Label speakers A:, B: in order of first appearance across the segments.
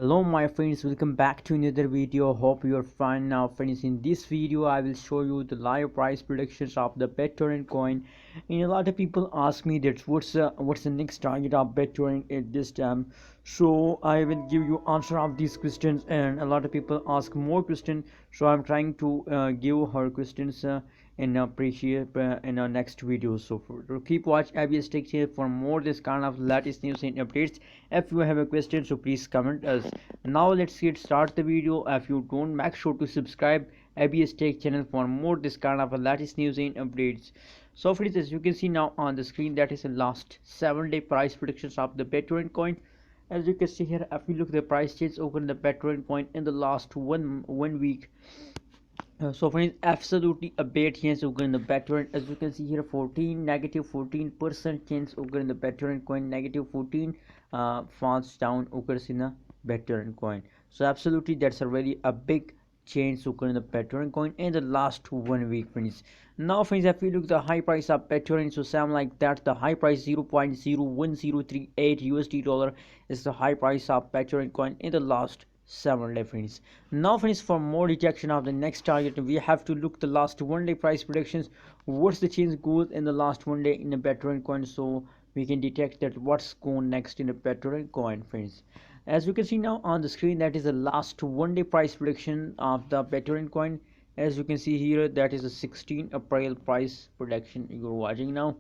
A: Hello my friends, welcome back to another video. Hope you're fine now friends. In this video I will show you the live price predictions of the Bittorrent coin. And a lot of people ask me that what's the next target of Bittorrent at this time. So I will give you answer of these questions, and a lot of people ask more questions, so I'm trying to give her questions in appreciate in our next video. So keep watch ABS Tech here for more this kind of latest news and updates. If you have a question, so please comment us. Now let's get start the video. If you don't, make sure to subscribe ABS Tech channel for more this kind of latest news and updates. So friends, as you can see now on the screen, that is the last 7-day price predictions of the Bittorrent coin. As you can see here, if we look at the price change over the Bittorrent coin in the last one week. So friends, absolutely a bad chance occur in the Bittorrent. As you can see here, 14 -14% chance occur in the Bittorrent coin, -14 falls down occurs in the Bittorrent coin. So absolutely that's a really a big change occur in the Bittorrent coin in the last 1 week friends. Now friends, if we look at the high price of Bittorrent, so sound like that the high price 0.01038 USD dollar is the high price of Bittorrent coin in the last 7 day friends. Now friends, for more detection of the next target, we have to look the last 1 day price predictions. What's the change goes in the last 1 day in the Bittorrent coin, so we can detect that what's going next in the Bittorrent coin friends. As you can see now on the screen, that is the last 1 day price prediction of the Bittorrent coin. As you can see here, that is the 16 April price prediction you're watching now.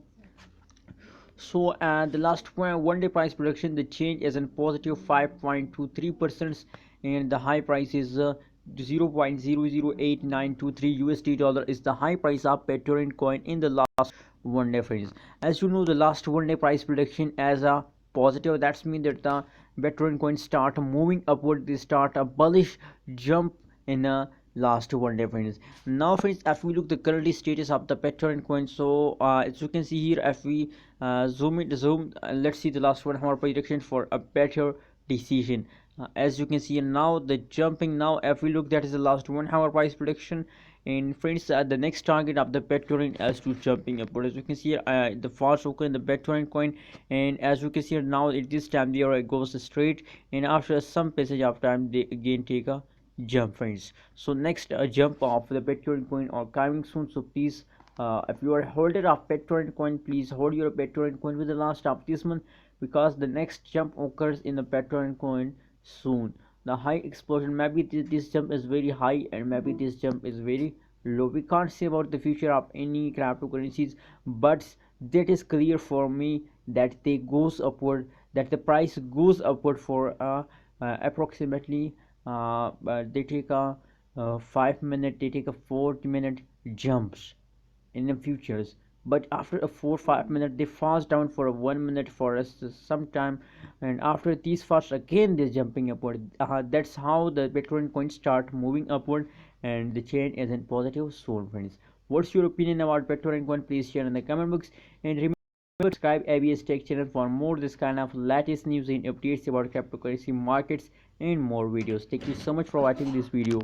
A: So the last 1 day price prediction, the change is in positive 5.23%, and the high price is 0.008923 USD dollar is the high price of Bittorrent coin in the last 1 day friends. As you know, the last 1 day price prediction as a positive, that's mean that the Bittorrent coin start moving upward, they start a bullish jump in a last 1 day friends. Now friends, if we look the current status of the Bittorrent coin, so as you can see here, if we zoom, let's see the last 1 hour prediction for a better decision. As you can see now the jumping, now if we look, that is the last 1 hour price prediction. And friends, the next target of the Bittorrent as to jumping upward. As you can see here, the false occur in the Bittorrent coin, and as you can see here now, at this time they are goes straight, and after some passage of time they again take a jump friends. So next jump of the Bittorrent coin are coming soon, so please if you are a holder of Bittorrent coin, please hold your Bittorrent coin with the last of this month, because the next jump occurs in the Bittorrent coin soon. The high explosion, maybe this jump is very high and maybe this jump is very low. We can't say about the future of any cryptocurrencies, but that is clear for me that they goes upward, that the price goes upward for approximately they take a 5 minute, they take a 40 minute jumps in the futures, but after a 4 5 minute they fast down for a 1 minute for us some time, and after these fast again they're jumping upward. That's how the Bitcoin coins start moving upward, and the chain is in positive soon friends. What's your opinion about Bitcoin coin? Please share in the comment box, and remember to subscribe ABS Tech channel for more this kind of latest news and updates about cryptocurrency markets and more videos. Thank you so much for watching this video.